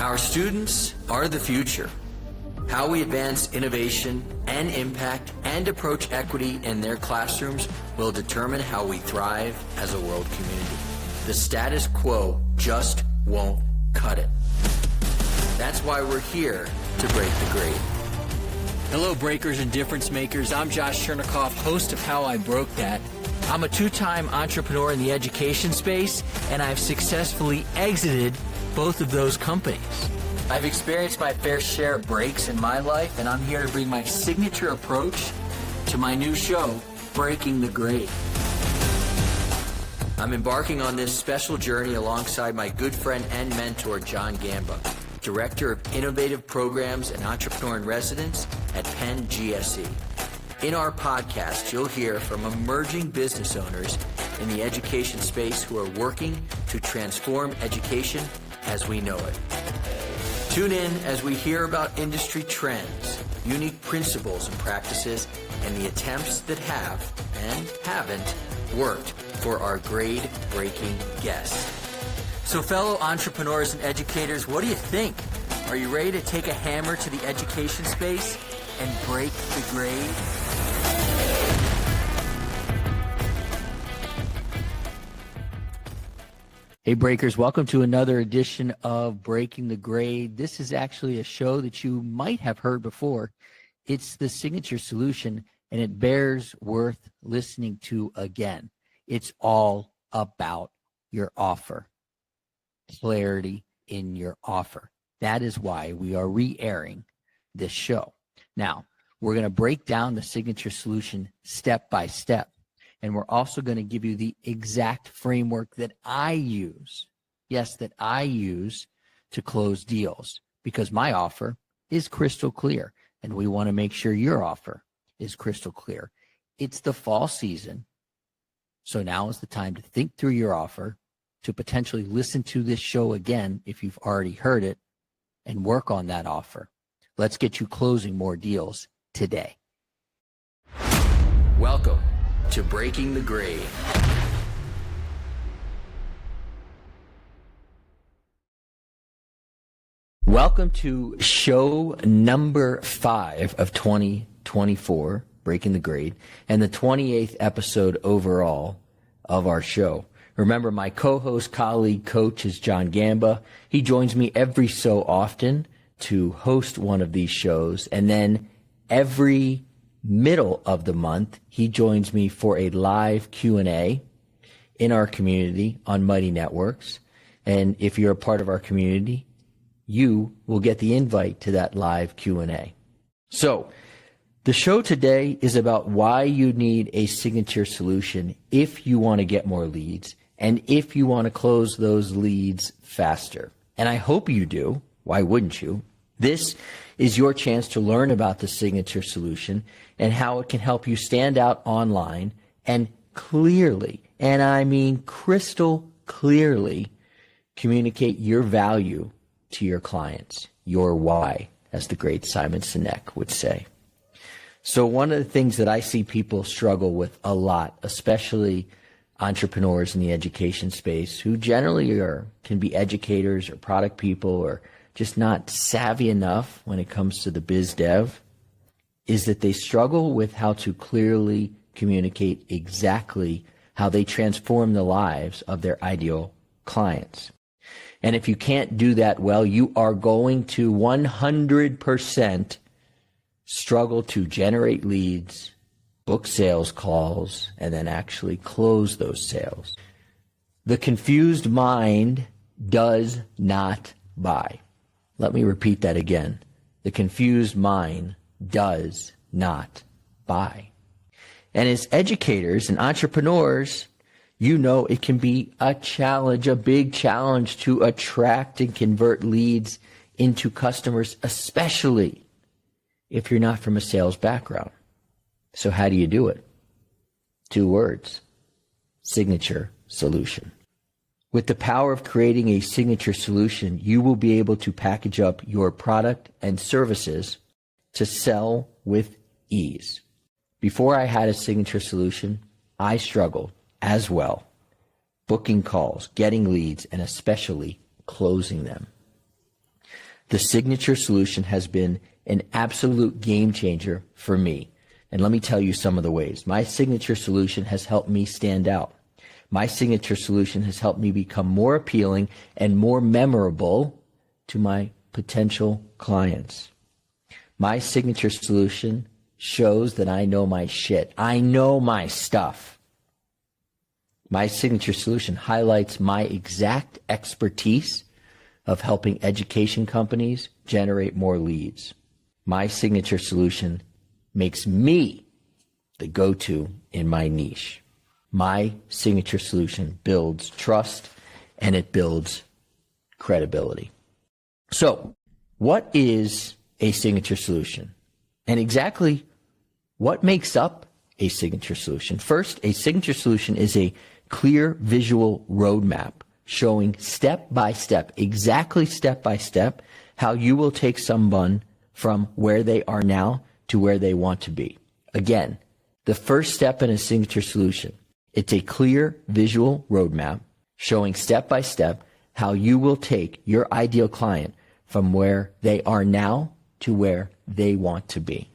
Our students are the future. How we advance innovation and impact and approach equity in their classrooms will determine how we thrive as a world community. The status quo just won't cut it. That's why we're here to break the grade. Hello, breakers and difference makers. I'm Josh Chernikoff, host of How I Broke That. I'm a two-time entrepreneur in the education space, and I've successfully exited both of those companies. I've experienced my fair share of breaks in my life, and I'm here to bring my signature approach to my new show, Breaking the Grade. I'm embarking on this special journey alongside my good friend and mentor, John Gamba, Director of Innovative Programs and Entrepreneur in Residence at Penn GSE. In our podcast, you'll hear from emerging business owners in the education space who are working to transform education as we know it. Tune in as we hear about industry trends, unique principles and practices, and the attempts that have and haven't worked for our grade-breaking guests. So fellow entrepreneurs and educators, what do you think? Are you ready to take a hammer to the education space and break the grade? Hey breakers, welcome to another edition of Breaking the Grade. This is actually a show that you might have heard before. It's the signature solution, and it bears worth listening to again. It's all about your offer. Clarity in your offer. That is why we are re-airing this show. Now, we're going to break down the signature solution step by step. And we're also going to give you the exact framework that I use. Yes, that I use to close deals, because my offer is crystal clear, and we want to make sure your offer is crystal clear. It's the fall season. So now is the time to think through your offer, to potentially listen to this show again if you've already heard it, and work on that offer. Let's get you closing more deals today. Welcome to Breaking the Grade. Welcome to show number 5 of 2024, Breaking the Grade, and the 28th episode overall of our show. Remember, my co-host, colleague, coach is John Gamba. He joins me every so often to host one of these shows, and then every middle of the month, he joins me for a live Q&A in our community on Mighty Networks. And if you're a part of our community, you will get the invite to that live Q&A. So the show today is about why you need a signature solution if you want to get more leads and if you want to close those leads faster. And I hope you do. Why wouldn't you? This is your chance to learn about the signature solution and how it can help you stand out online and clearly, and I mean crystal clearly, communicate your value to your clients, your why, as the great Simon Sinek would say. So one of the things that I see people struggle with a lot, especially entrepreneurs in the education space, who generally can be educators or product people or just not savvy enough when it comes to the biz dev, is that they struggle with how to clearly communicate exactly how they transform the lives of their ideal clients. And if you can't do that well, you are going to 100% struggle to generate leads, book sales calls, and then actually close those sales. The confused mind does not buy. Let me repeat that again. The confused mind does not buy. And as educators and entrepreneurs, you know it can be a challenge, a big challenge to attract and convert leads into customers, especially if you're not from a sales background. So how do you do it? 2 words: signature solution. With the power of creating a signature solution, you will be able to package up your product and services to sell with ease. Before I had a signature solution, I struggled as well, booking calls, getting leads, and especially closing them. The signature solution has been an absolute game changer for me. And let me tell you some of the ways. My signature solution has helped me stand out. My signature solution has helped me become more appealing and more memorable to my potential clients. My signature solution shows that I know my shit. I know my stuff. My signature solution highlights my exact expertise of helping education companies generate more leads. My signature solution makes me the go-to in my niche. My signature solution builds trust and it builds credibility. So, what is a signature solution? And exactly what makes up a signature solution? First, a signature solution is a clear visual roadmap showing step by step, exactly step by step, how you will take someone from where they are now to where they want to be. Again, the first step in a signature solution, it's a clear visual roadmap showing step by step how you will take your ideal client from where they are now to where they want to be.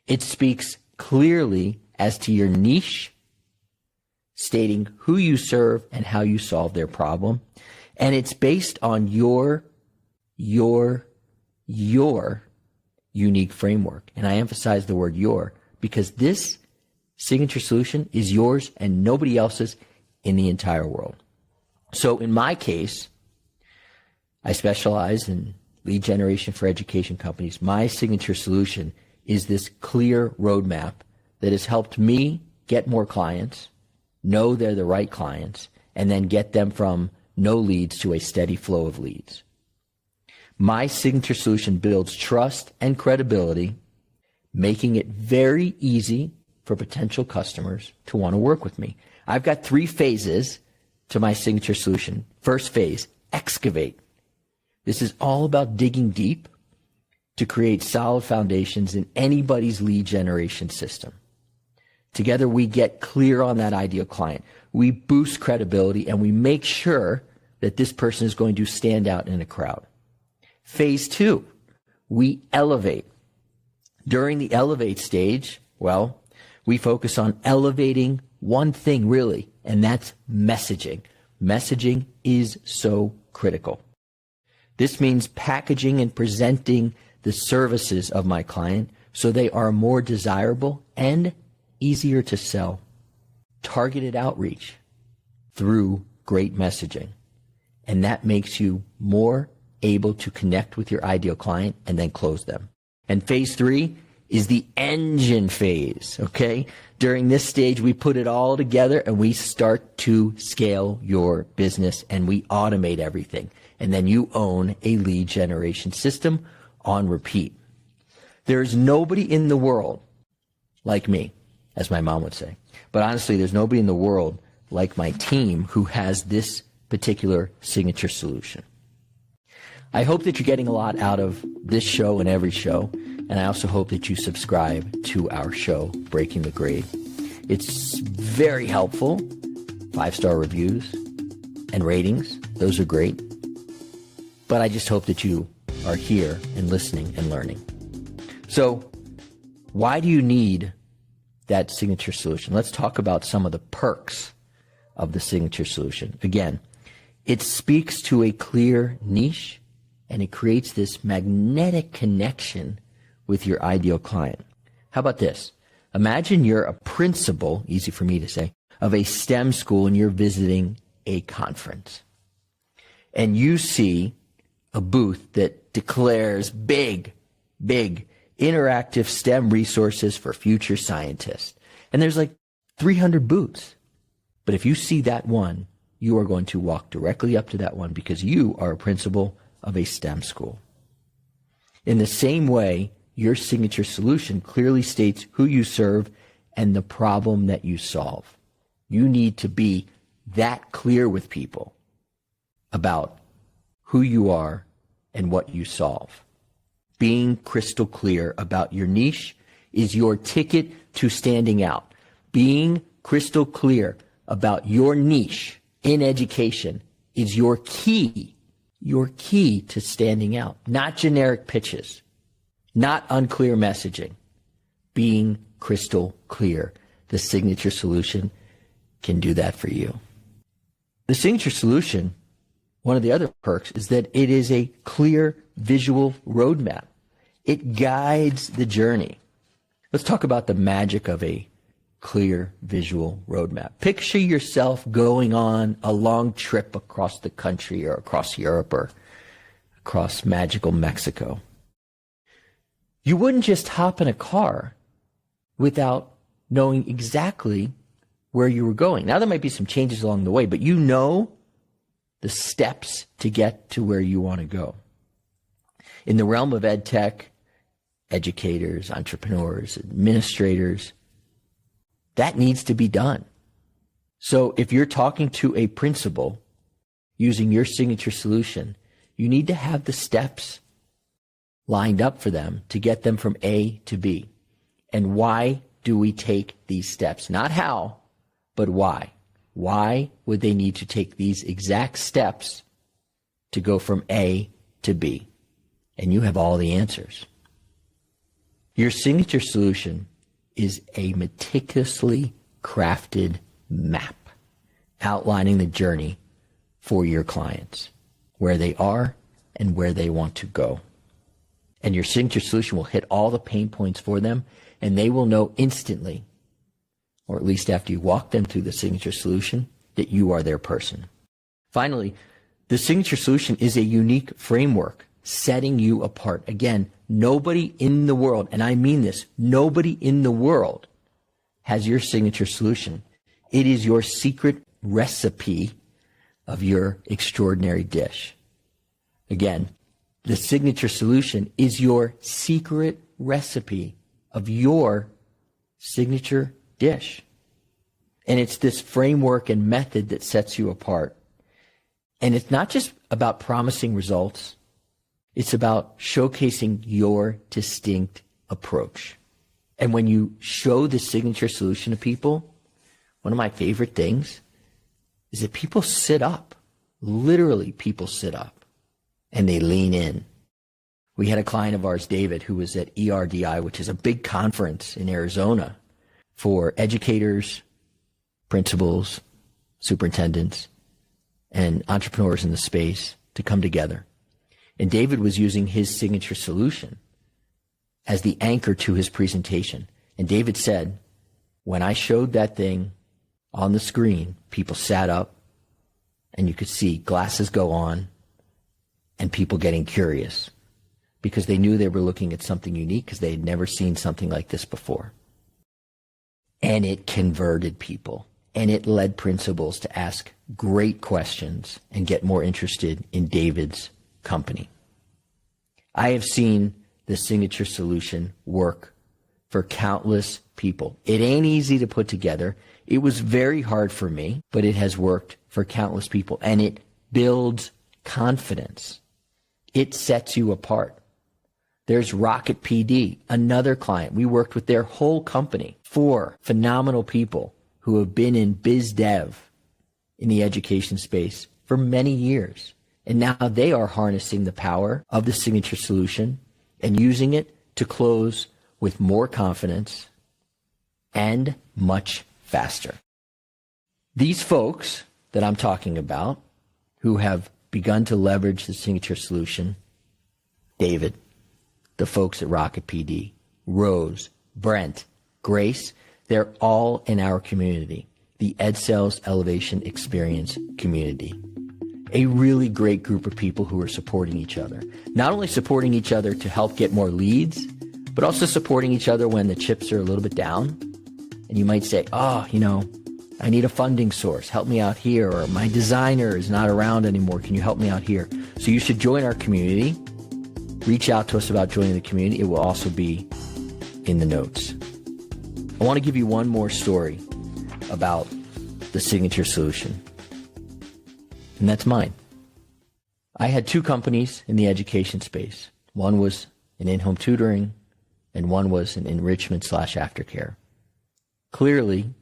It speaks clearly as to your niche, stating who you serve and how you solve their problem. And it's based on your unique framework. And I emphasize the word your because this signature solution is yours and nobody else's in the entire world. So in my case, I specialize in lead generation for education companies. My signature solution is this clear roadmap that has helped me get more clients, know they're the right clients, and then get them from no leads to a steady flow of leads. My signature solution builds trust and credibility, making it very easy for potential customers to want to work with me. I've got 3 phases to my signature solution. First phase, excavate. This is all about digging deep to create solid foundations in anybody's lead generation system. Together, we get clear on that ideal client. We boost credibility and we make sure that this person is going to stand out in a crowd. Phase 2, we elevate. During the elevate stage, well, we focus on elevating one thing really, and that's messaging. Messaging is so critical. This means packaging and presenting the services of my client so they are more desirable and easier to sell. Targeted outreach through great messaging. And that makes you more able to connect with your ideal client and then close them. And phase 3 is the engine phase, okay? During this stage, we put it all together and we start to scale your business and we automate everything. And then you own a lead generation system on repeat. There's nobody in the world like me, as my mom would say. But honestly, there's nobody in the world like my team who has this particular signature solution. I hope that you're getting a lot out of this show and every show. And I also hope that you subscribe to our show, Breaking the Grade. It's very helpful. 5-star reviews and ratings. Those are great. But I just hope that you are here and listening and learning. So why do you need that signature solution? Let's talk about some of the perks of the signature solution. Again, it speaks to a clear niche and it creates this magnetic connection with your ideal client. How about this? Imagine you're a principal, easy for me to say, of a STEM school and you're visiting a conference. And you see a booth that declares big interactive STEM resources for future scientists. And there's like 300 booths. But if you see that one, you are going to walk directly up to that one because you are a principal of a STEM school. In the same way, your signature solution clearly states who you serve and the problem that you solve. You need to be that clear with people about who you are and what you solve. Being crystal clear about your niche is your ticket to standing out. Being crystal clear about your niche in education is your key your key to standing out. Not generic pitches, not unclear messaging, being crystal clear. The Signature Solution can do that for you. The Signature Solution, one of the other perks is that it is a clear visual roadmap. It guides the journey. Let's talk about the magic of a clear visual roadmap. Picture yourself going on a long trip across the country or across Europe or across magical Mexico. You wouldn't just hop in a car without knowing exactly where you were going. Now, there might be some changes along the way, but you know the steps to get to where you want to go. In the realm of ed tech, educators, entrepreneurs, administrators, that needs to be done. So if you're talking to a principal using your Signature Solution, you need to have the steps lined up for them to get them from A to B. And why do we take these steps? Not how, but why. Why would they need to take these exact steps to go from A to B? And you have all the answers. Your Signature Solution is a meticulously crafted map outlining the journey for your clients, where they are and where they want to go. And your Signature Solution will hit all the pain points for them, and they will know instantly, or at least after you walk them through the Signature Solution, that you are their person. Finally, the Signature Solution is a unique framework setting you apart. Again, nobody in the world, and I mean this, nobody in the world has your Signature Solution. It is your secret recipe of your extraordinary dish. Again, the Signature Solution is your secret recipe of your signature dish. And it's this framework and method that sets you apart. And it's not just about promising results. It's about showcasing your distinct approach. And when you show the Signature Solution to people, one of my favorite things is that people sit up. Literally, people sit up and they lean in. We had a client of ours, David, who was at ERDI, which is a big conference in Arizona for educators, principals, superintendents, and entrepreneurs in the space to come together. And David was using his Signature Solution as the anchor to his presentation. And David said, when I showed that thing on the screen, people sat up and you could see glasses go on and people getting curious because they knew they were looking at something unique because they had never seen something like this before. And it converted people, and it led principals to ask great questions and get more interested in David's company. I have seen the Signature Solution work for countless people. It ain't easy to put together. It was very hard for me, but it has worked for countless people, and it builds confidence. It sets you apart. There's Rocket PD, another client. We worked with their whole company, 4 phenomenal people who have been in biz dev in the education space for many years. And now they are harnessing the power of the Signature Solution and using it to close with more confidence and much faster. These folks that I'm talking about who have begun to leverage the Signature Solution, David, the folks at Rocket PD, Rose, Brent, Grace, they're all in our community, the EdSales Elevation Experience community. A really great group of people who are supporting each other. Not only supporting each other to help get more leads, but also supporting each other when the chips are a little bit down. And you might say, I need a funding source. Help me out here. Or my designer is not around anymore. Can you help me out here? So you should join our community. Reach out to us about joining the community. It will also be in the notes. I want to give you one more story about the Signature Solution. And that's mine. I had 2 companies in the education space. One was an in-home tutoring, and one was an enrichment/aftercare. Clearly,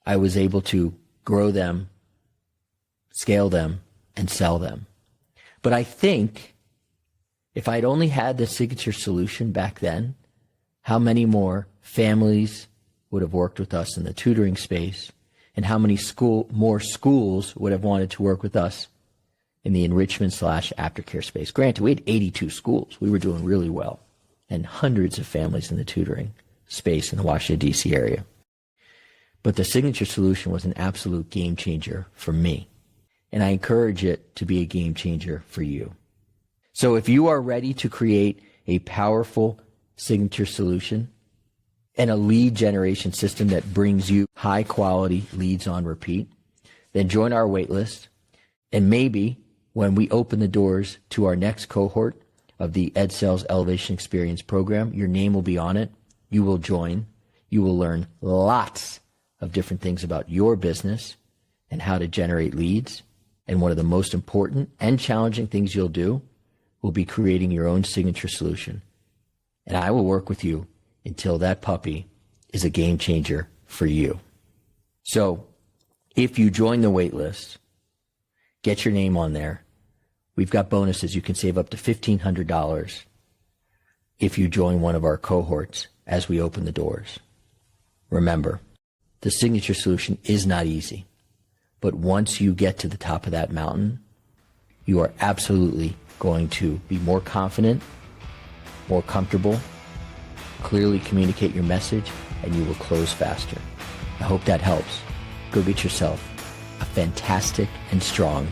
I was able to grow them, scale them, and sell them. But I think if I'd only had the signature solution back then, how many more families would have worked with us in the tutoring space, and how many more schools would have wanted to work with us in the enrichment / aftercare space. Granted, we had 82 schools. We were doing really well, and hundreds of families in the tutoring space in the Washington, D.C. area. But the signature solution was an absolute game changer for me, and I encourage it to be a game changer for you. So if you are ready to create a powerful signature solution and a lead generation system that brings you high quality leads on repeat, then join our waitlist. And maybe when we open the doors to our next cohort of the EdSales Elevation Experience program, your name will be on it. You will join. You will learn lots of different things about your business and how to generate leads. And one of the most important and challenging things you'll do will be creating your own signature solution. And I will work with you until that puppy is a game changer for you. So if you join the wait list, get your name on there. We've got bonuses. You can save up to $1,500 if you join one of our cohorts as we open the doors. Remember, the signature solution is not easy, but once you get to the top of that mountain, you are absolutely going to be more confident, more comfortable, clearly communicate your message, and you will close faster. I hope that helps. Go get yourself a fantastic and strong